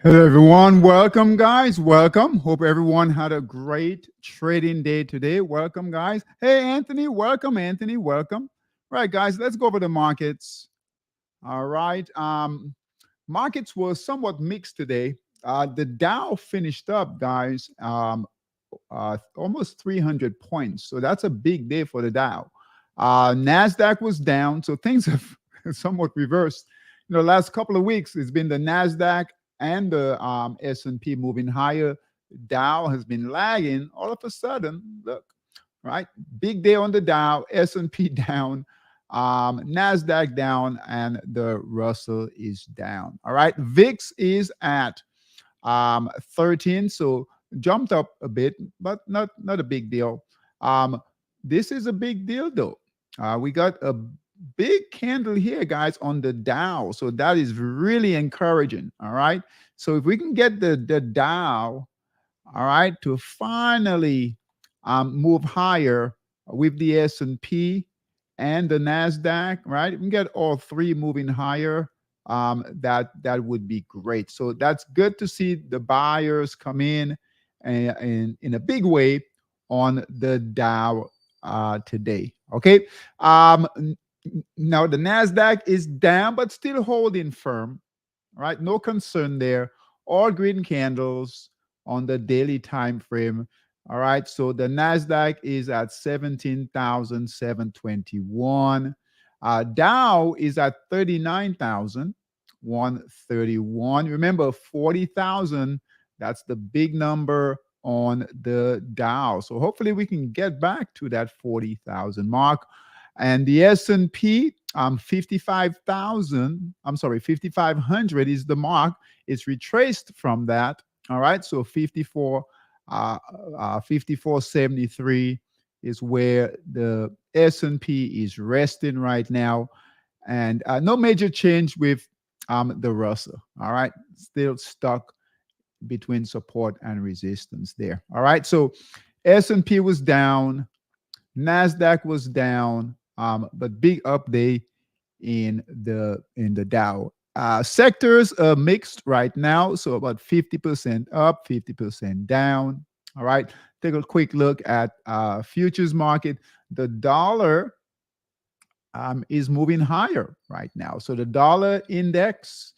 Hello, everyone. Welcome, guys. Welcome. Hope everyone had a great trading day today. Welcome, guys. Hey, Anthony. Welcome, Anthony. Welcome. Right, guys. Let's go over the markets. All right. Markets were somewhat mixed today. The Dow finished up, guys, almost 300 points. So that's a big day for the Dow. Nasdaq was down, so things have somewhat reversed. Last couple of weeks, it's been the Nasdaq and the S&P moving higher. Dow has been lagging. All of a sudden, look, right? Big day on the Dow, S&P down, Nasdaq down, and the Russell is down. All right, VIX is at 13, so jumped up a bit, but not a big deal. This is a big deal though. We got a big candle here, guys, on the Dow, so that is really encouraging. All right, so if we can get the Dow, all right, to finally move higher with the S&P and the Nasdaq, right? We can get all three moving higher. That would be great. So that's good to see the buyers come in in a big way on the Dow today. Okay. Now the Nasdaq is down, but still holding firm. Right? No concern there. All green candles on the daily time frame. All right. So the Nasdaq is at 17,721. Dow is at 39,131. Remember, 40,000. That's the big number on the Dow. So hopefully we can get back to that 40,000 mark. And the S&P, 55,000, I'm sorry, 5,500 is the mark. It's retraced from that. All right. So 5473 is where the S&P is resting right now. And no major change with the Russell. All right. Still stuck between support and resistance there. All right. So S&P was down. NASDAQ was down. But big update in the Dow. Sectors are mixed right now, so about 50% up, 50% down. All right, take a quick look at futures market. The dollar is moving higher right now, so the dollar index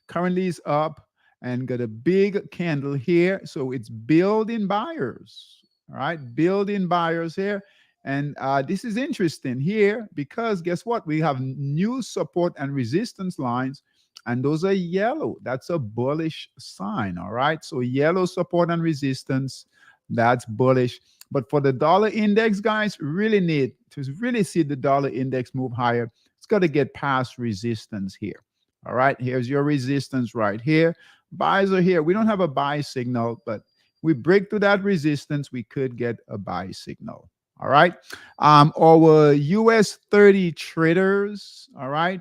currently is up and got a big candle here, so it's building buyers. All right, building buyers here. And this is interesting here because guess what? We have new support and resistance lines, and those are yellow. That's a bullish sign. All right. So yellow support and resistance, that's bullish. But for the dollar index, guys, really need to really see the dollar index move higher. It's got to get past resistance here. All right. Here's your resistance right here. Buys are here. We don't have a buy signal, but we break through that resistance, we could get a buy signal. All right. Our US 30 traders. All right.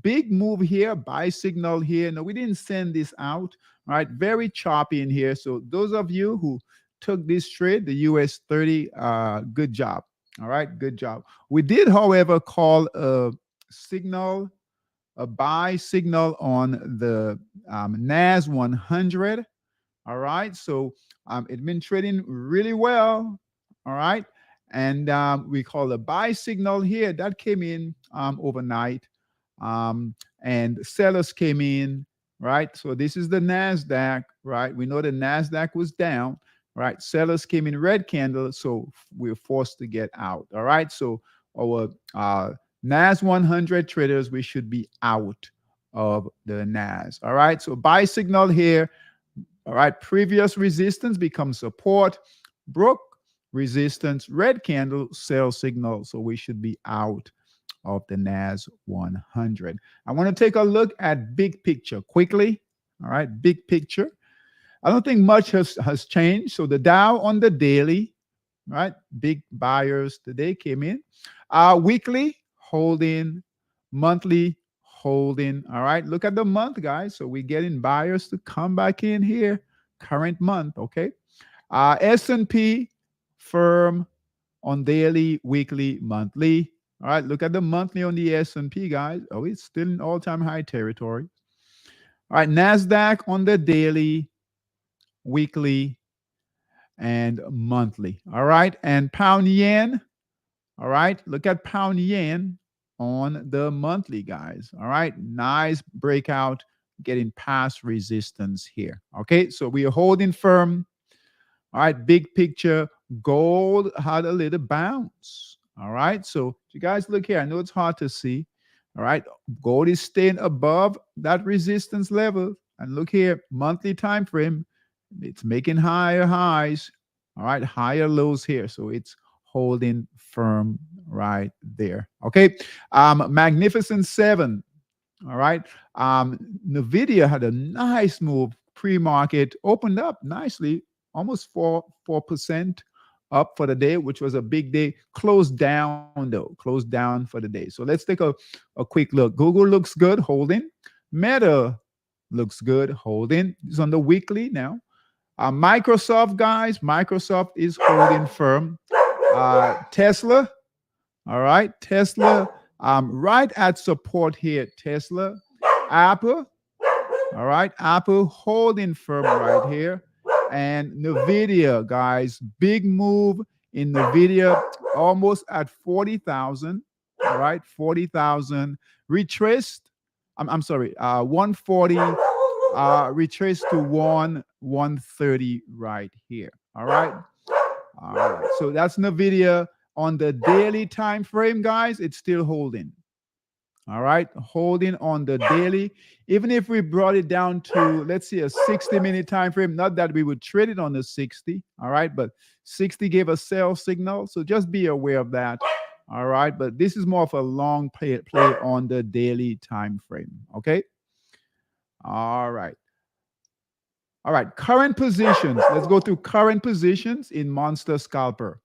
Big move here, buy signal here. No, we didn't send this out. All right. Very choppy in here. So those of you who took this trade, the US 30, good job. All right. Good job. We did, however, call a signal, a buy signal on the NAS 100. All right. So it's been trading really well. All right. And we call a buy signal here that came in overnight. And sellers came in, right? So this is the NASDAQ, right? We know the NASDAQ was down, right? Sellers came in red candle, so we're forced to get out. All right. So our NAS 100 traders, we should be out of the NAS. All right. So buy signal here. All right. Previous resistance becomes support. Broke resistance, red candle, sell signal. So we should be out of the NAS 100. I want to take a look at big picture quickly. All right. Big picture. I don't think much has changed. So the Dow on the daily, right? Big buyers today came in. Weekly holding, monthly holding. All right. Look at the month, guys. So we're getting buyers to come back in here. Current month. Okay. S&P firm on daily, weekly, monthly. All right. Look at the monthly on the S&P, guys. Oh, it's still in all-time high territory. All right, NASDAQ on the daily, weekly, and monthly. All right, and pound yen. All right, look at pound yen on the monthly, guys. All right, nice breakout, getting past resistance here. Okay, so we are holding firm. All right, big picture, gold had a little bounce. All right, so if you guys look here, I know it's hard to see. All right, gold is staying above that resistance level. And look here, monthly time frame, it's making higher highs. All right, higher lows here. So it's holding firm right there. Okay, Magnificent Seven. All right. Nvidia had a nice move pre-market, opened up nicely, almost 4% up for the day, which was a big day. Closed down though, closed down for the day. So let's take a quick look. Google looks good, holding. Meta looks good, holding. It's on the weekly now. Microsoft, guys, Microsoft is holding firm. Tesla, all right, Tesla, right at support here. Tesla, Apple, all right, Apple holding firm right here, and Nvidia, guys, big move in Nvidia, almost at 40,000. All right, 40,000 retraced. I'm sorry, 140, retraced to 130 right here. All right. All right. So that's Nvidia on the daily time frame, guys. It's still holding. All right, holding on the daily. Even if we brought it down to, let's see, a 60-minute time frame, not that we would trade it on the 60, all right, but 60 gave a sell signal. So just be aware of that. All right, but this is more of a long play on the daily time frame. Okay. All right. All right, current positions. Let's go through current positions in Monster Scalper.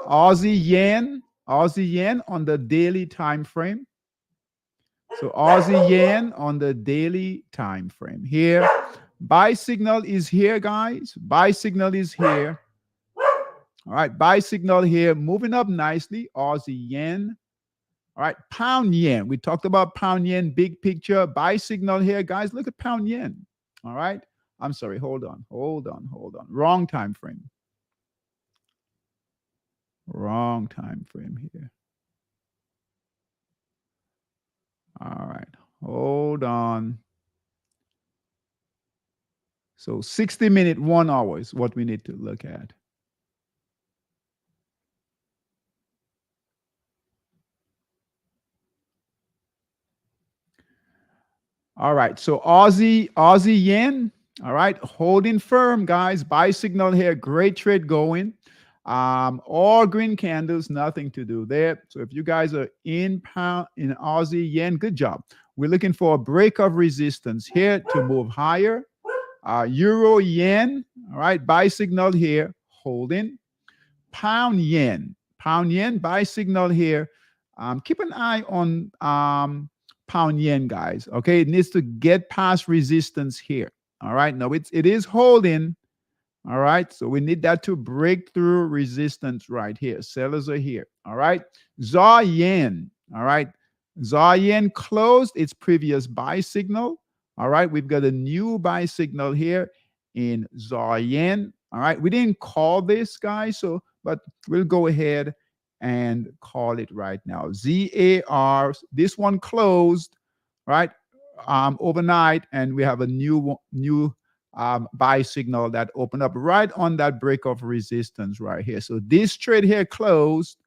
Aussie yen on the daily time frame. So Aussie yen on the daily time frame. Here, buy signal is here, guys. Buy signal is here. All right, buy signal here, moving up nicely. Aussie yen. All right, pound yen. We talked about pound yen, big picture. Buy signal here, guys. Look at pound yen. All right. I'm sorry. Hold on. Wrong time frame. Wrong time frame here. All right. Hold on. So 60-minute, 1 hour is what we need to look at. All right. So Aussie yen. All right. Holding firm, guys. Buy signal here. Great trade going. All green candles, nothing to do there. So if you guys are in Aussie yen, good job. We're looking for a break of resistance here to move higher. Euro yen. All right. Buy signal here. Holding. Pound yen. Buy signal here. Keep an eye on pound yen, guys. Okay, it needs to get past resistance here. All right, now it is holding. All right, so we need that to break through resistance right here. Sellers are here. All right, ZAR yen. All right, ZAR yen closed its previous buy signal. All right, we've got a new buy signal here in ZAR yen. All right, we didn't call this, guys, so but we'll go ahead and call it right now. ZAR. This one closed right overnight, and we have a new buy signal that opened up right on that break of resistance right here. So this trade here closed,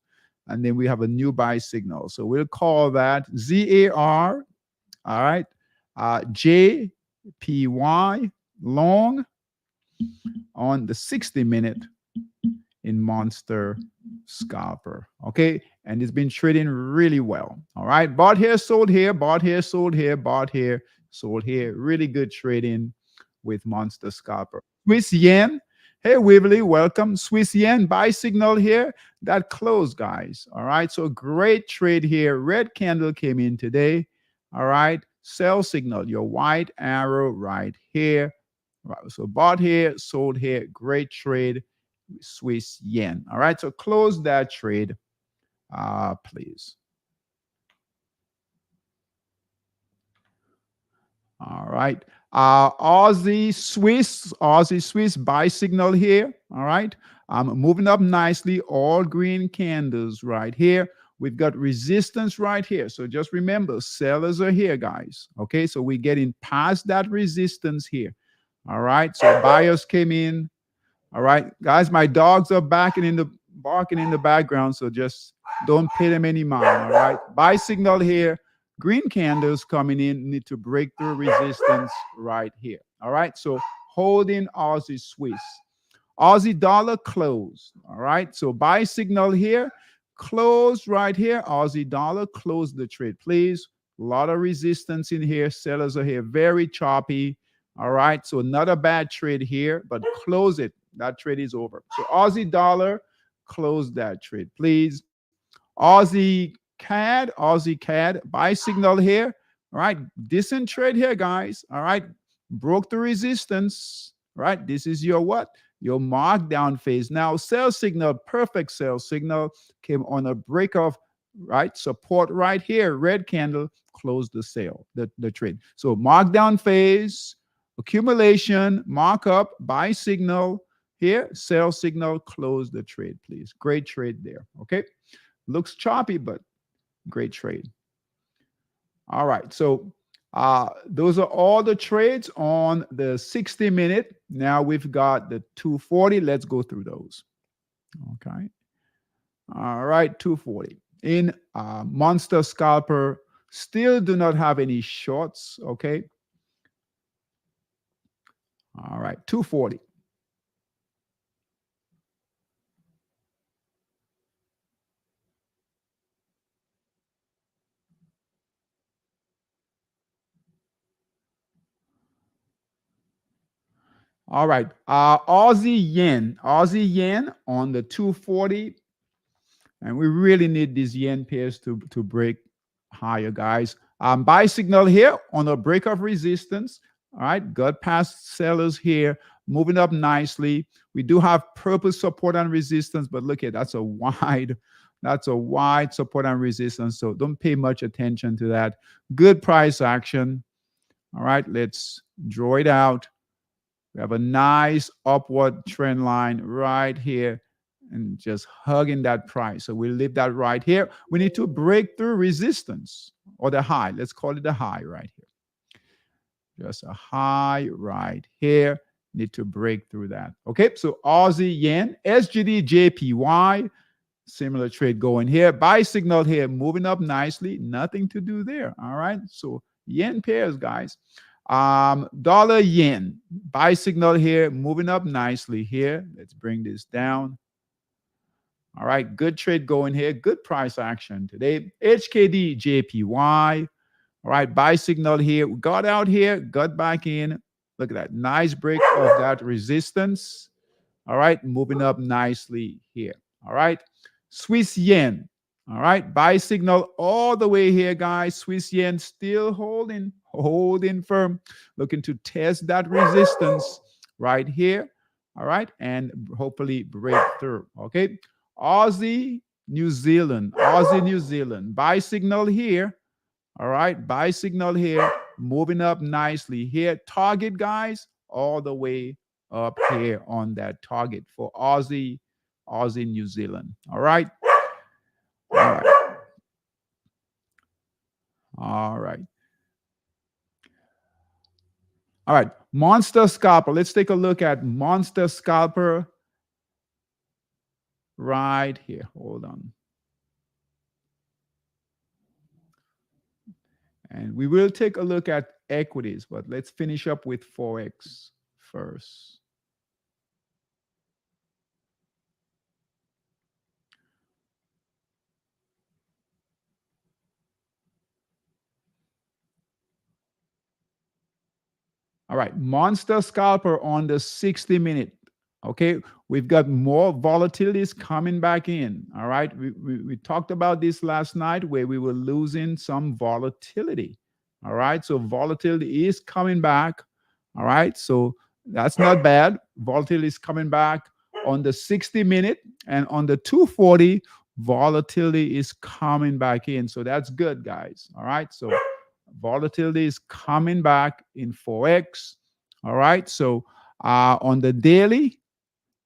and then we have a new buy signal. So we'll call that ZAR. All right, JPY long on the 60-minute in Monster Scalper. Okay, and it's been trading really well. All right, bought here, sold here, bought here, sold here, bought here, sold here. Really good trading with Monster Scalper. Swiss yen. Hey, Wibbly, welcome. Swiss yen buy signal here. That closed, guys. All right, so great trade here. Red candle came in today. All right, sell signal, your white arrow right here. Right, so bought here, sold here. Great trade. Swiss yen. All right, so close that trade, please. All right. Aussie Swiss buy signal here. All right. Moving up nicely. All green candles right here. We've got resistance right here. So just remember, sellers are here, guys. Okay. So we're getting past that resistance here. All right. So buyers came in. All right, guys, my dogs are barking in the background, so just don't pay them any mind. All right, buy signal here. Green candles coming in, need to break through resistance right here. All right, so holding Aussie Swiss. Aussie dollar close. All right, so buy signal here, close right here. Aussie dollar close the trade, please. A lot of resistance in here. Sellers are here, very choppy. All right, so not a bad trade here, but close it. That trade is over. So Aussie dollar, close that trade, please. Aussie CAD, buy signal here. All right, decent trade here, guys. All right, broke the resistance. All right, this is your what? Your markdown phase. Now, sell signal, perfect sell signal came on a break of right support right here. Red candle closed the sale, the trade. So markdown phase, accumulation, markup, buy signal here, sell signal, close the trade, please. Great trade there. Okay, looks choppy, but great trade. All right, so those are all the trades on the 60-minute. Now we've got the 240. Let's go through those. Okay. All right, 240. In Monster Scalper, still do not have any shorts. Okay. All right, 240. All right. Aussie yen on the 240. And we really need these yen pairs to break higher, guys. Buy signal here on a break of resistance. All right. Got past sellers here, moving up nicely. We do have purple support and resistance, but look at that's a wide support and resistance. So don't pay much attention to that. Good price action. All right. Let's draw it out. We have a nice upward trend line right here and just hugging that price. So we leave that right here. We need to break through resistance or the high. Let's call it the high right here. Just a high right here. Need to break through that. Okay, so Aussie yen, SGD, JPY, similar trade going here. Buy signal here, moving up nicely. Nothing to do there. All right, so yen pairs, guys. Dollar yen, buy signal here, moving up nicely here. Let's bring this down. All right, good trade going here. Good price action today. HKD, JPY. All right, buy signal here. We got out here, got back in. Look at that. Nice break of that resistance. All right, moving up nicely here. All right, Swiss yen. All right, buy signal all the way here, guys. Swiss yen still holding firm, looking to test that resistance right here. All right, and hopefully break through. Okay, New Zealand, buy signal here. All right, buy signal here, moving up nicely here. Target, guys, all the way up here on that target for Aussie, New Zealand. All right. All right. All right. All right. Monster Scalper. Let's take a look at Monster Scalper right here. Hold on. And we will take a look at equities, but let's finish up with Forex first. All right, Monster Scalper on the 60-minute. Okay, we've got more volatilities coming back in. All right, we talked about this last night where we were losing some volatility. All right, so volatility is coming back. All right, so that's not bad. Volatility is coming back on the 60-minute, and on the 240, volatility is coming back in. So that's good, guys. All right, so Volatility is coming back in Forex. All right. So on the daily,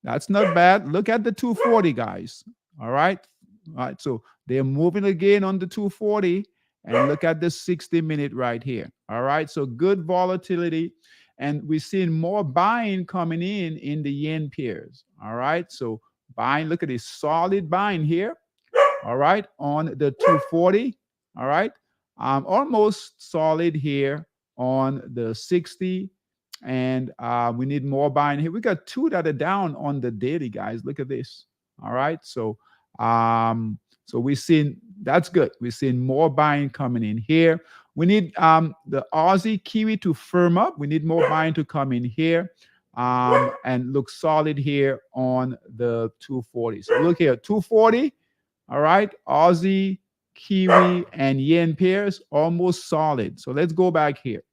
that's not bad. Look at the 240, guys. All right. All right. So they're moving again on the 240. And look at the 60-minute right here. All right. So good volatility. And we're seeing more buying coming in the yen pairs. All right. So buying, look at this solid buying here. All right. On the 240. All right. Almost solid here on the 60. And we need more buying here. We got two that are down on the daily, guys. Look at this. All right. So we're seeing that's good. We're seeing more buying coming in here. We need the Aussie Kiwi to firm up. We need more buying to come in here and look solid here on the 240. So look here, 240. All right. Aussie, Kiwi, and yen pairs almost solid. So let's go back here.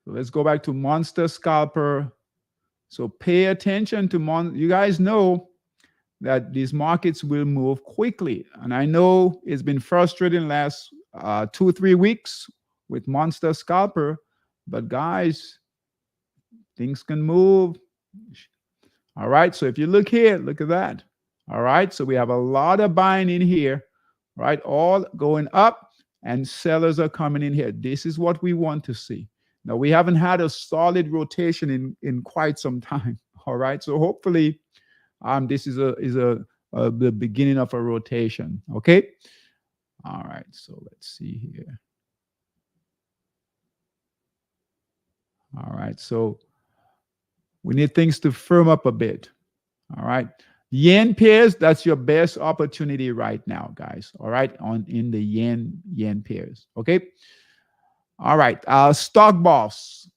So let's go back to Monster Scalper. So pay attention to you guys know that these markets will move quickly. And I know it's been frustrating last 2-3 weeks with Monster Scalper, but guys, things can move. All right. So if you look here, look at that. All right. So we have a lot of buying in here, right? All going up and sellers are coming in here. This is what we want to see. Now, we haven't had a solid rotation in quite some time. All right. So hopefully this is the beginning of a rotation. Okay. All right. So let's see here. All right. So we need things to firm up a bit. All right. Yen pairs, that's your best opportunity right now, guys. All right. In the yen pairs. Okay. All right. Stock Boss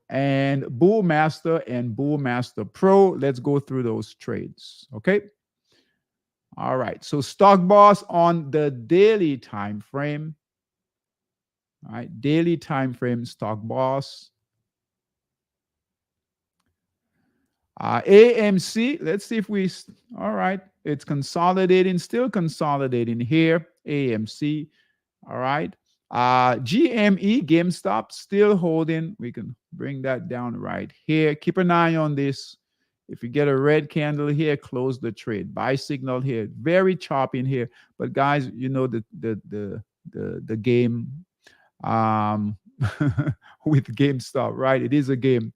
and Bullmaster and Bullmaster Pro. Let's go through those trades. Okay. All right. So Stock Boss on the daily time frame. All right. Daily time frame Stock Boss. AMC, let's see if all right, it's consolidating, still consolidating here. AMC, all right. GME, GameStop, still holding. We can bring that down right here. Keep an eye on this. If you get a red candle here, close the trade. Buy signal here, very choppy in here. But guys, you know the game. With GameStop, right? It is a game.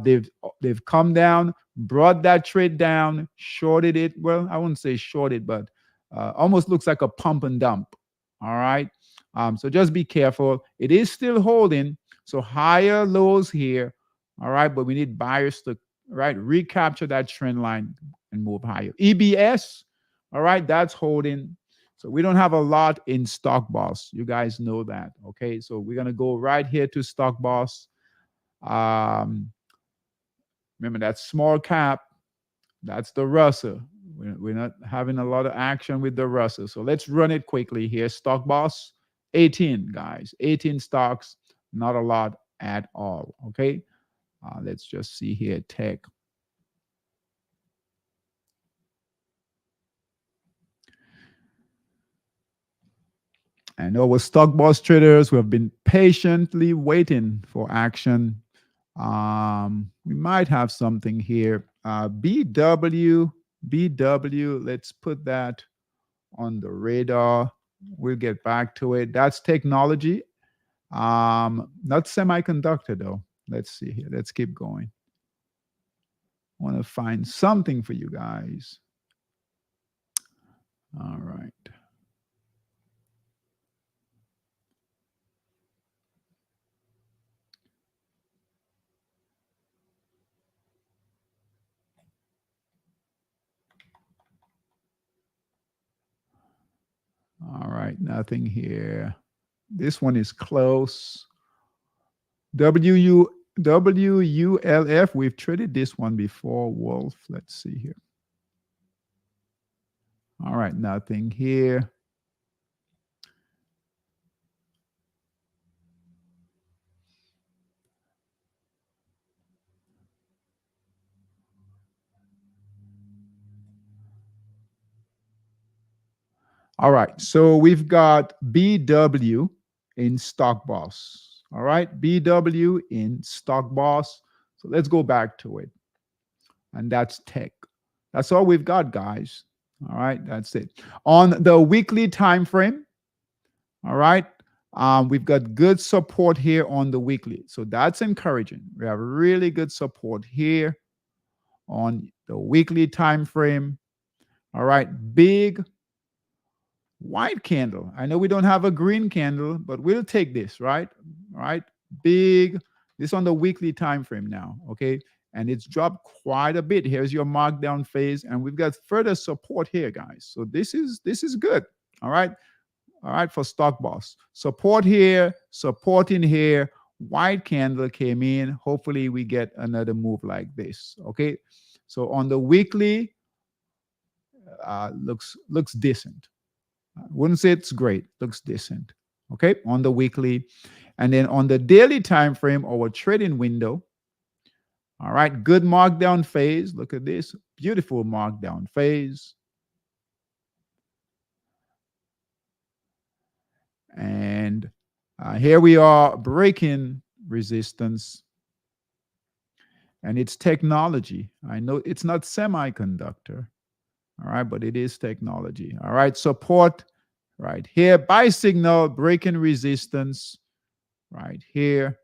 They've come down, brought that trade down, shorted it. Well, I wouldn't say shorted, but almost looks like a pump and dump. All right. So just be careful. It is still holding. So higher lows here. All right, but we need buyers to recapture that trend line and move higher. EBS. All right, that's holding. So we don't have a lot in Stock Boss. You guys know that. Okay. So we're going to go right here to Stock Boss. Remember that small cap. That's the Russell. We're not having a lot of action with the Russell. So let's run it quickly here. Stock Boss, 18, guys. 18 stocks. Not a lot at all. Okay. Let's just see here. Tech. I know with Stock Boss traders, we have been patiently waiting for action. We might have something here. BW, let's put that on the radar. We'll get back to it. That's technology. Not semiconductor though. Let's see here. Let's keep going. I want to find something for you guys. All right. All right, nothing here. This one is close. WULF, we've traded this one before. Wolf, let's see here. All right, nothing here. All right. So we've got BW in Stock Boss. All right. BW in Stock Boss. So let's go back to it. And that's tech. That's all we've got, guys. All right. That's it. On the weekly time frame, all right. We've got good support here on the weekly. So that's encouraging. We have really good support here on the weekly time frame. All right. Big white candle. I know we don't have a green candle, but we'll take this, right? All right. Big, this on the weekly time frame now. Okay. And it's dropped quite a bit. Here's your markdown phase, and we've got further support here, guys. So this is good. All right. All right, for Stock Boss. Support here, support in here. White candle came in. Hopefully we get another move like this. Okay. So on the weekly, looks decent. I wouldn't say it's great. Looks decent. Okay. On the weekly. And then on the daily time frame, our trading window. All right. Good markdown phase. Look at this. Beautiful markdown phase. And here we are breaking resistance. And it's technology. I know it's not semiconductor. All right, but it is technology. All right, support right here. Buy signal, breaking resistance right here.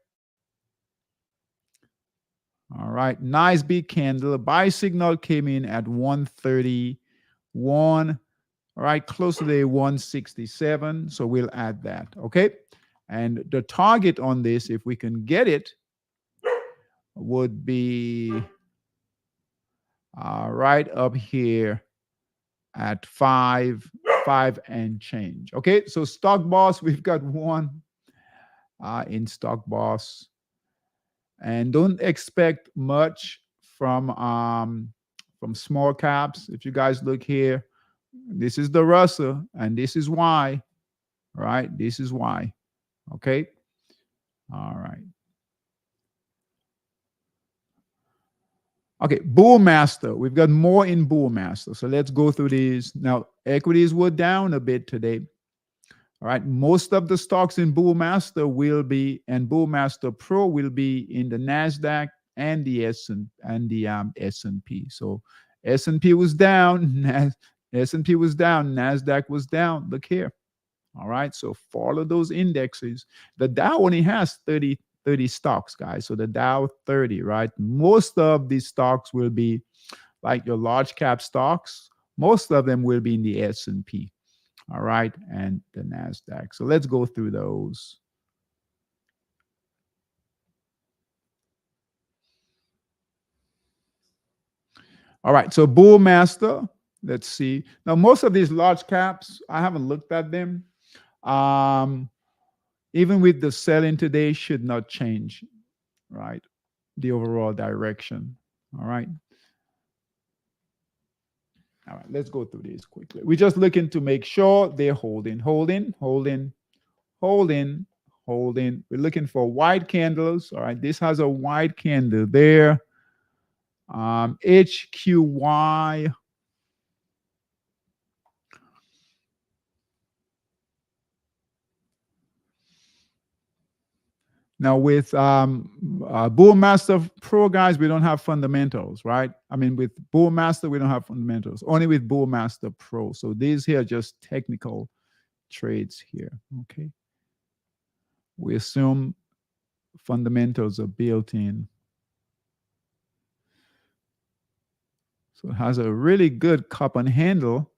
All right, nice big candle. Buy signal came in at 131. All right, close to the 167. So we'll add that. Okay. And the target on this, if we can get it, would be right up here at 5 and change. Okay. So Stock Boss, we've got one in Stock Boss. And don't expect much from small caps. If you guys look here, this is the Russell, and this is why, right? This is why. Okay. All right. Okay, Bull Master. We've got more in Bull Master. So let's go through these. Now, equities were down a bit today. All right. Most of the stocks in Bull Master will be, and Bull Master Pro will be in the NASDAQ and the S&P. So S&P was down. S&P was down. NASDAQ was down. Look here. All right. So follow those indexes. The Dow only has 30 stocks, guys. So the Dow 30, right? Most of these stocks will be like your large cap stocks. Most of them will be in the S&P. All right. And the NASDAQ. So let's go through those. All right. So Bull Master. Let's see. Now, most of these large caps, I haven't looked at them. Even with the selling today, should not change, right? The overall direction. All right. All right. Let's go through these quickly. We're just looking to make sure they're holding. We're looking for white candles. All right. This has a white candle there. HQY. Now with Bull Master Pro, guys, we don't have fundamentals, right? I mean, with Bull Master, we don't have fundamentals. Only with Bull Master Pro. So these here are just technical trades here, okay? We assume fundamentals are built in. So it has a really good cup and handle.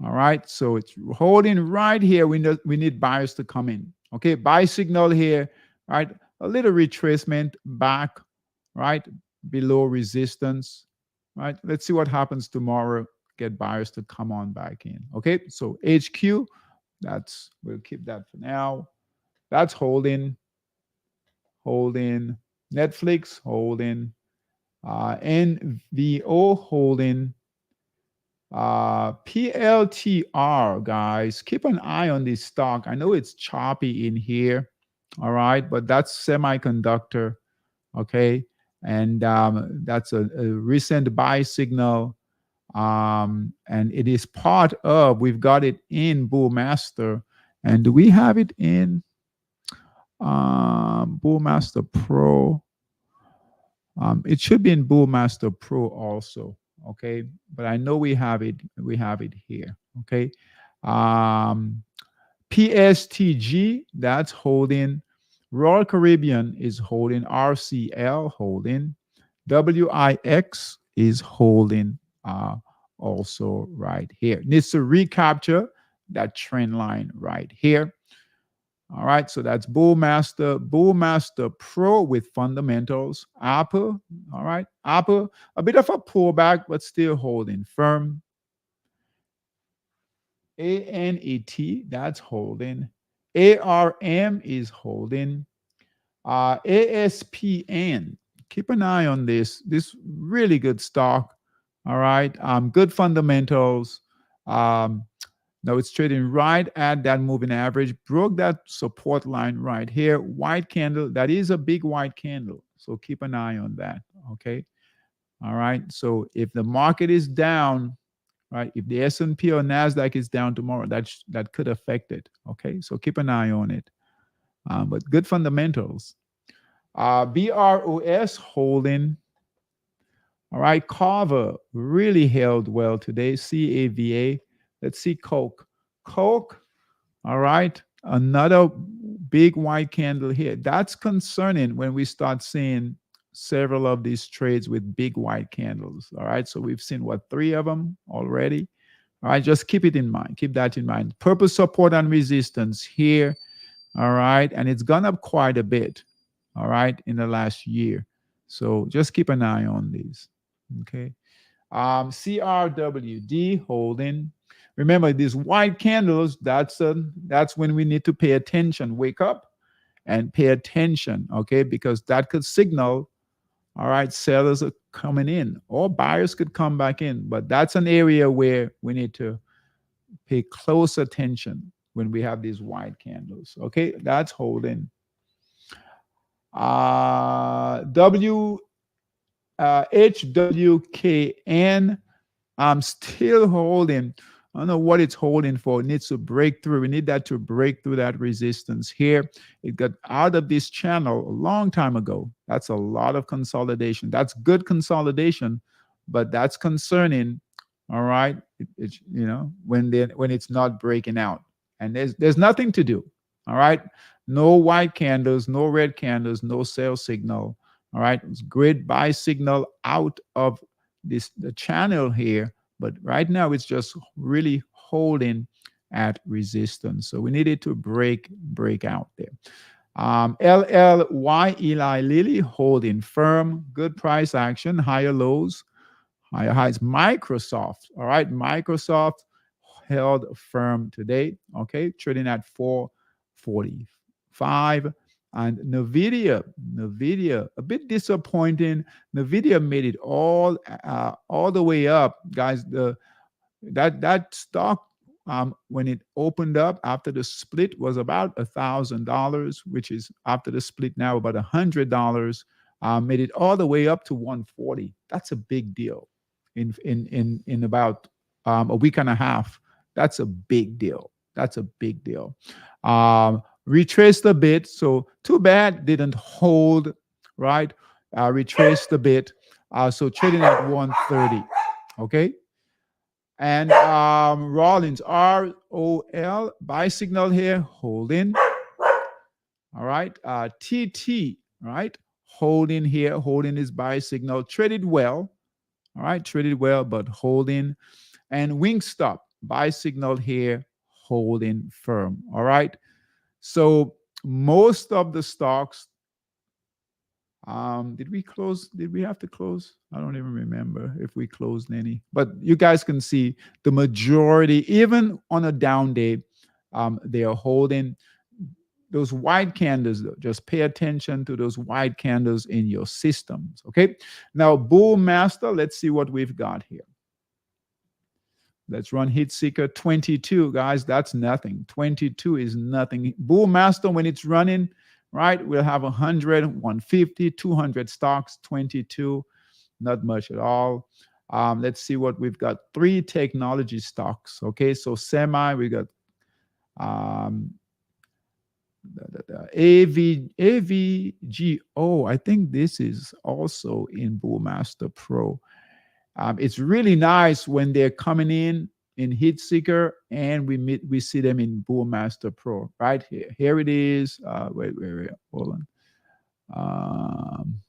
All right, so it's holding right here. We need buyers to come in. Okay, buy signal here, right? A little retracement back, right? Below resistance, right? Let's see what happens tomorrow. Get buyers to come on back in. Okay, so HQ, we'll keep that for now. That's holding. Netflix holding. NVO holding. PLTR, guys, keep an eye on this stock. I know it's choppy in here, all right, but that's semiconductor, okay, and that's a recent buy signal. And it is part of, we've got it in Bull Master. And do we have it in Bull Master Pro? It should be in Bull Master Pro also. Okay. But I know we have it here. Okay. PSTG, that's holding. Royal Caribbean is holding. RCL holding. WIX is holding also right here. Needs to recapture that trend line right here. All right, so that's Bull Master Pro with fundamentals. Apple, all right, Apple, a bit of a pullback, but still holding firm. ANET, that's holding. ARM is holding. ASPN, keep an eye on this. This really good stock. All right, good fundamentals. Now it's trading right at that moving average. Broke that support line right here. White candle. That is a big white candle. So keep an eye on that. Okay. All right. So if the market is down, right, if the S&P or NASDAQ is down tomorrow, that could affect it. Okay. So keep an eye on it. But good fundamentals. BROS holding. All right. Carver really held well today. CAVA. Let's see Coke. Coke, all right, another big white candle here. That's concerning when we start seeing several of these trades with big white candles. All right, so we've seen what, 3 of them already. All right, just keep it in mind. Keep that in mind. Purple support and resistance here. All right, and it's gone up quite a bit. All right, in the last year. So just keep an eye on these. Okay. CRWD holding. Remember, these white candles, that's when we need to pay attention. Wake up and pay attention, okay? Because that could signal, all right, sellers are coming in or buyers could come back in. But that's an area where we need to pay close attention when we have these white candles, okay? That's holding. HWKN, I'm still holding. I don't know what it's holding for. It needs to break through. We need that to break through that resistance here. It got out of this channel a long time ago. That's a lot of consolidation. That's good consolidation, but that's concerning. All right, when it's not breaking out, and there's nothing to do. All right, no white candles, no red candles, no sell signal. All right, it's grid buy signal out of the channel here. But right now, it's just really holding at resistance. So we needed to break out there. LLY, Eli Lilly, holding firm. Good price action, higher lows, higher highs. Microsoft, all right. Microsoft held firm today, okay. Trading at 445. And NVIDIA, a bit disappointing. NVIDIA made it all the way up, guys. That stock, when it opened up after the split, was about $1,000, which is after the split now about $100. Made it all the way up to 140. That's a big deal. In about a week and a half. That's a big deal. Retraced a bit, so too bad didn't hold, right? Retraced a bit, so trading at 130, okay? And Rollins, ROL, buy signal here, holding. All right, TT, right? Holding here, holding this buy signal, traded well, all right, traded well, but holding. And Wingstop, buy signal here, holding firm, all right? So most of the stocks, did we close? Did we have to close? I don't even remember if we closed any. But you guys can see the majority, even on a down day, they are holding those white candles. Just pay attention to those white candles in your systems. Okay. Now, Bull Master, let's see what we've got here. Let's run Hit Seeker 22, guys. That's nothing. 22 is nothing. Bull Master, when it's running, right, we'll have 100, 150, 200 stocks. 22, not much at all. Let's see what we've got. 3 technology stocks. Okay, so semi, we got um, AVGO. I think this is also in Bullmaster Pro. It's really nice when they're coming in Heat Seeker, and we see them in Bullmaster Pro right here. Here it is. Wait, hold on.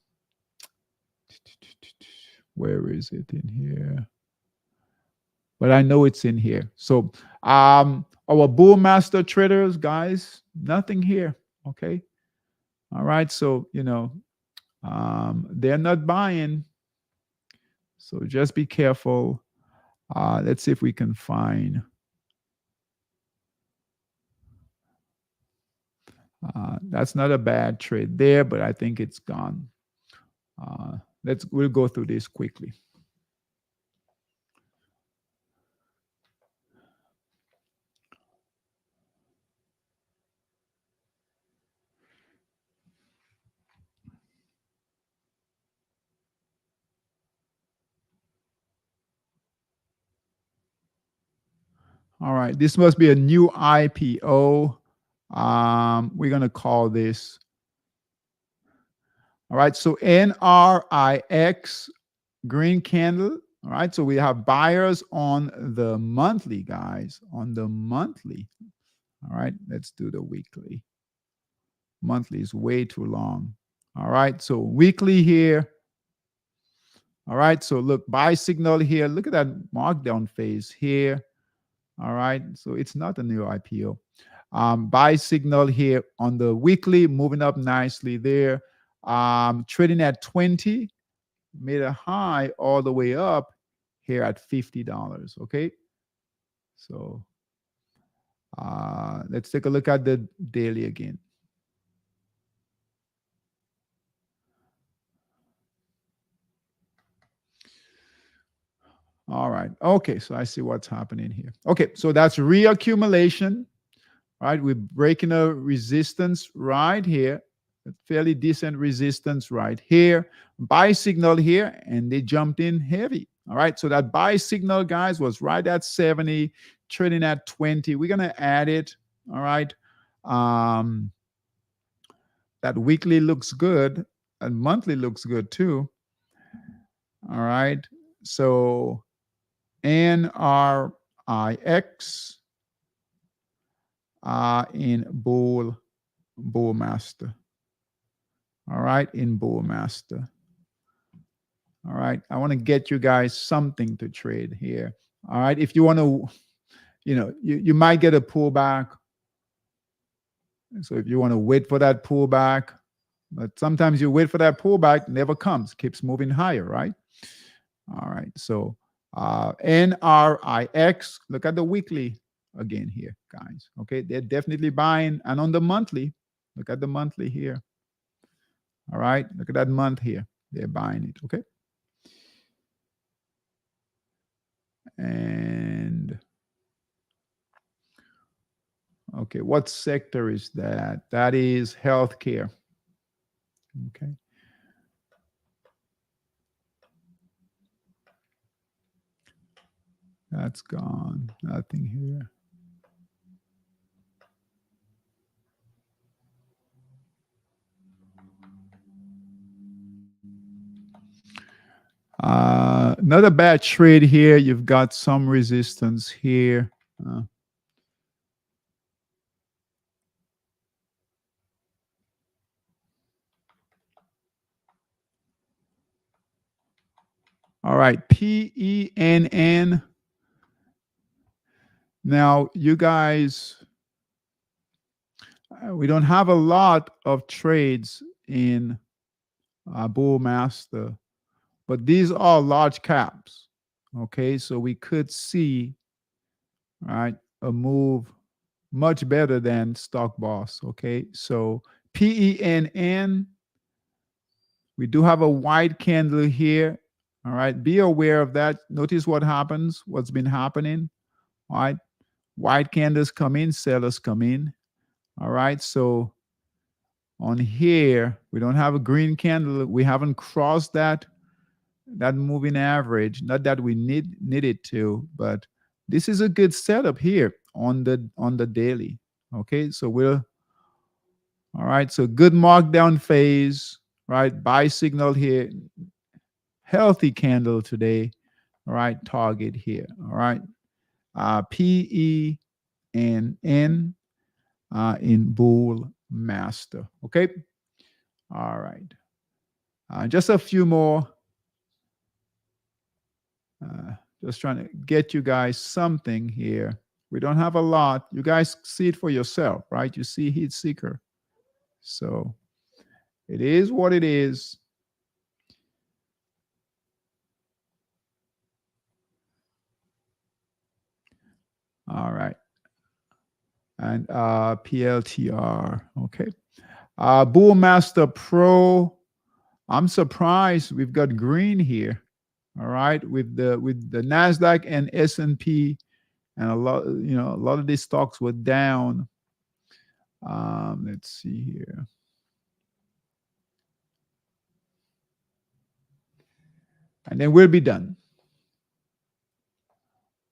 Where is it in here? But I know it's in here. So our Bullmaster traders, guys, nothing here. Okay. All right. So they're not buying. So just be careful. Let's see if we can find. That's not a bad trade there, but I think it's gone. We'll go through this quickly. All right, this must be a new IPO. We're gonna call this. All right, so NRIX, green candle. All right, so we have buyers on the monthly, guys, on the monthly. All right, let's do the weekly. Monthly is way too long. All right, so weekly here. All right, so look, buy signal here. Look at that markdown phase here. All right, so it's not a new IPO. Buy signal here on the weekly, moving up nicely there. Trading at 20, made a high all the way up here at $50. Okay, so let's take a look at the daily again. All right. Okay, so I see what's happening here. Okay, so that's reaccumulation. Right, we're breaking a resistance right here, a fairly decent resistance right here. Buy signal here, and they jumped in heavy. All right, so that buy signal, guys, was right at 70, trading at 20. We're gonna add it. All right, that weekly looks good, and monthly looks good too. All right, so NRIX in Bullmaster. All right, in Bullmaster. All right, I want to get you guys something to trade here. All right, if you want to, you might get a pullback. So if you want to wait for that pullback, but sometimes you wait for that pullback, never comes, keeps moving higher, right? All right, so NRIX, look at the weekly again here, guys. Okay, they're definitely buying, and on the monthly, look at the monthly here. All right, look at that month here. They're buying it, okay? And okay, what sector is that? That is healthcare. Okay. That's gone. Nothing here. Not a bad trade here. You've got some resistance here. All right, PENN. Now, you guys, we don't have a lot of trades in Bullmaster, but these are large caps. Okay, so we could see, right, a move much better than Stock Boss. Okay, so PENN, we do have a white candle here. All right, be aware of that. Notice what happens, what's been happening. All right, white candles come in, sellers come in. All right, so on here, we don't have a green candle. We haven't crossed that that moving average. Not that we need it to, but this is a good setup here on the daily. Okay, so we'll all right. So good markdown phase, right? Buy signal here, healthy candle today. All right, target here. All right, PE and N in bull master. Okay, all right. Just a few more. Uh, just trying to get you guys something here. We don't have a lot. You guys see it for yourself, right? You see heat seeker. So it is what it is. All right. And PLTR. Okay. Bullmaster Pro. I'm surprised we've got green here. All right, with the Nasdaq and S&P, and a lot of these stocks were down. Let's see here. And then we'll be done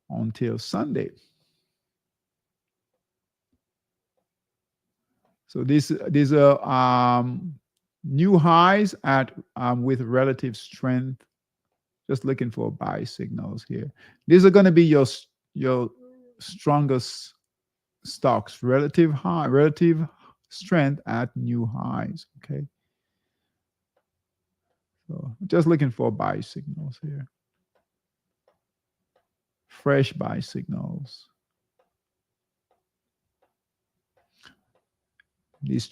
until Sunday. So these are new highs at with relative strength. Just looking for buy signals here. These are going to be your strongest stocks, relative strength at new highs. Okay. So just looking for buy signals here. Fresh buy signals. These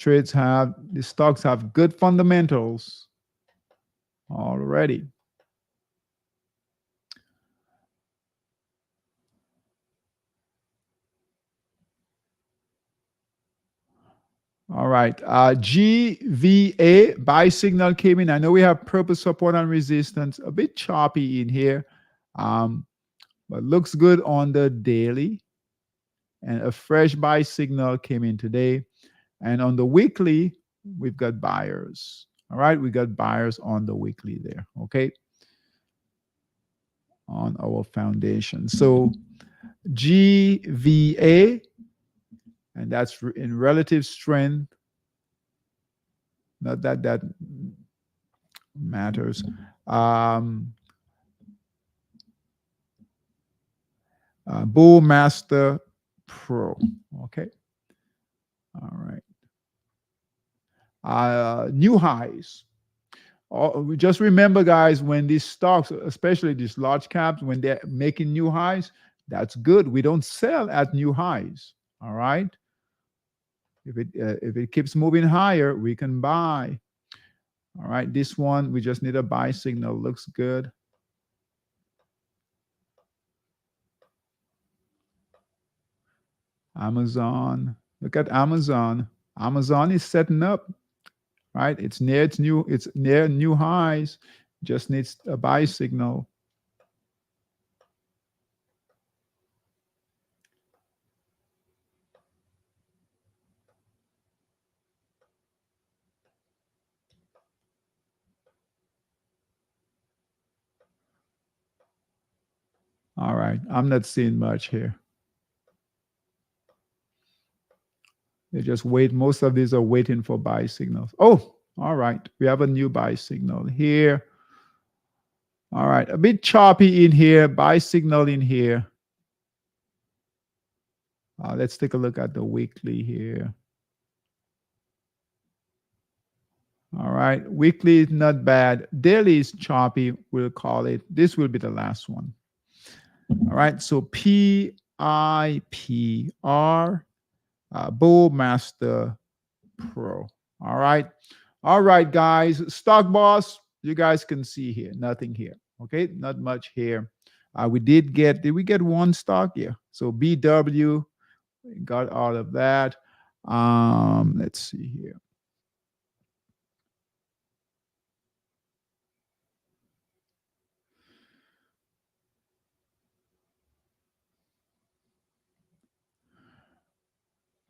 stocks have good fundamentals already. All right. GVA buy signal came in. I know we have purple support and resistance. A bit choppy in here, but looks good on the daily. And a fresh buy signal came in today. And on the weekly, we've got buyers. All right. We got buyers on the weekly there. Okay. On our foundation. So GVA, and that's in relative strength. Not that matters. Bullmaster Pro. Okay. All right. New highs. Just remember, guys, when these stocks, especially these large caps, when they're making new highs, that's good. We don't sell at new highs. All right. If it keeps moving higher, we can buy. All right. This one, we just need a buy signal. Looks good. Amazon. Look at Amazon. Amazon is setting up, right? It's near new highs. Just needs a buy signal. All right. I'm not seeing much here. They just wait. Most of these are waiting for buy signals. Oh, all right. We have a new buy signal here. All right. A bit choppy in here. Buy signal in here. Let's take a look at the weekly here. All right. Weekly is not bad. Daily is choppy. We'll call it. This will be the last one. All right. So PIPR, Bullmaster Pro. All right. All right, guys. Stock boss, you guys can see here. Nothing here. Okay. Not much here. Did we get one stock? Yeah. So BW, got all of that. Let's see here.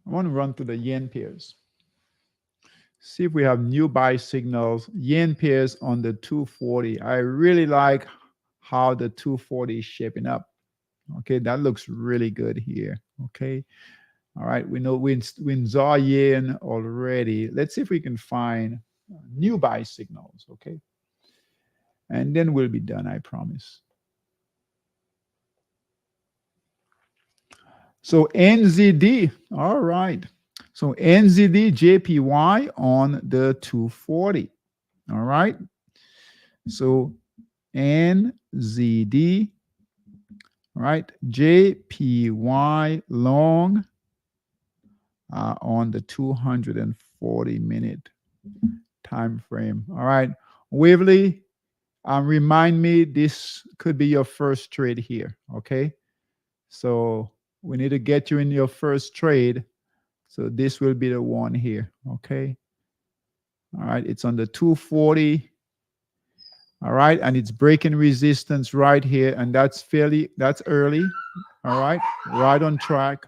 I want to run to the yen pairs. See if we have new buy signals. Yen pairs on the 240. I really like how the 240 is shaping up. Okay, that looks really good here. Okay. All right, we know we saw yen already. Let's see if we can find new buy signals. Okay. And then we'll be done, I promise. So NZD, all right. So NZD JPY on the 240. All right. So NZD, right? JPY long on the 240-minute time frame. All right. Waverly, remind me this could be your first trade here. Okay. So we need to get you in your first trade. So this will be the one here. Okay. All right. It's on the 240. All right. And it's breaking resistance right here. And that's early. All right. Right on track.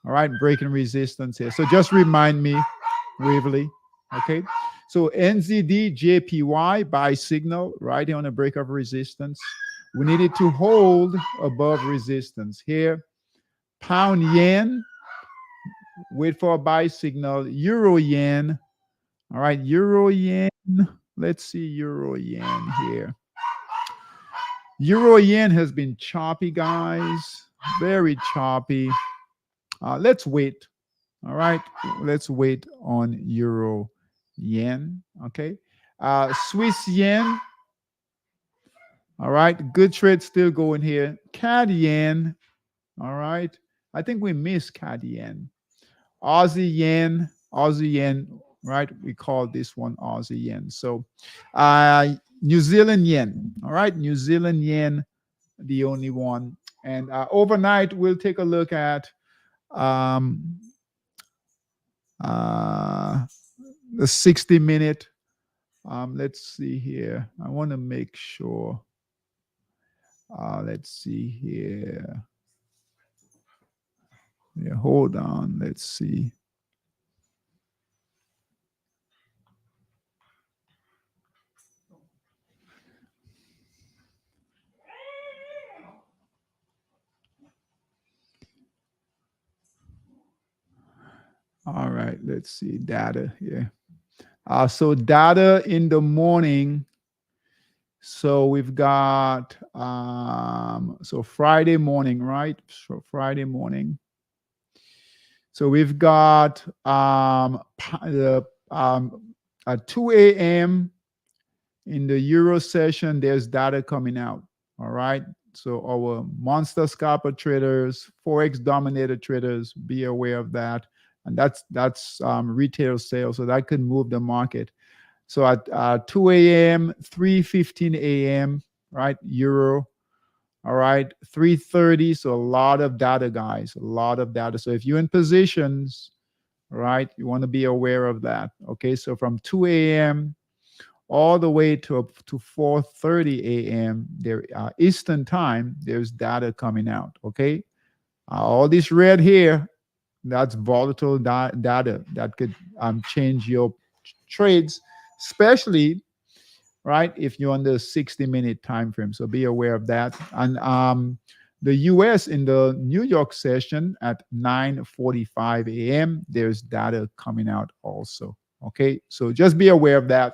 All right. Breaking resistance here. So just remind me, Waverly. Okay. So NZD JPY buy signal right here on the break of resistance. We needed to hold above resistance here. Pound yen, wait for a buy signal. Euro yen. All right, euro yen. Let's see euro yen here. Euro yen has been choppy, guys. Very choppy. Let's wait. All right, let's wait on euro yen. Okay. Swiss yen. All right, good trade still going here. CAD yen. All right. I think we missed CAD yen. Aussie yen, right? We call this one Aussie yen. So New Zealand yen. All right, New Zealand yen, the only one. And overnight, we'll take a look at the 60-minute. Let's see here. I want to make sure. Let's see here. Yeah, hold on. Let's see. All right, let's see data here. So data in the morning. So we've got so Friday morning, right? So Friday morning. So we've got at 2 a.m. in the Euro session, there's data coming out. All right. So our monster scalper traders, Forex dominator traders, be aware of that. And that's retail sales. So that could move the market. So at 2 a.m., 3:15 a.m., right? Euro. All right. 3:30. So a lot of data, guys. A lot of data. So if you're in positions, right, you want to be aware of that. Okay. So from 2 a.m. all the way to 4:30 a.m. there Eastern time, there's data coming out. Okay. All this red here, that's volatile data that could change your trades, especially right if you're on the 60-minute time frame. So be aware of that. And the US in the New York session at 9:45 a.m. there's data coming out also. Okay, so just be aware of that.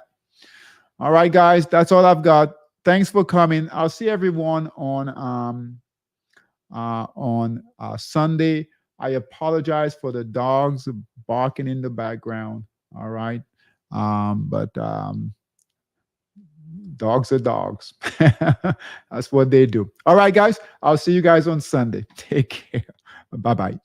All right, guys, that's all I've got. Thanks for coming. I'll see everyone on Sunday. I apologize for the dogs barking in the background. All right. But dogs are dogs. That's what they do. All right, guys. I'll see you guys on Sunday. Take care. Bye-bye.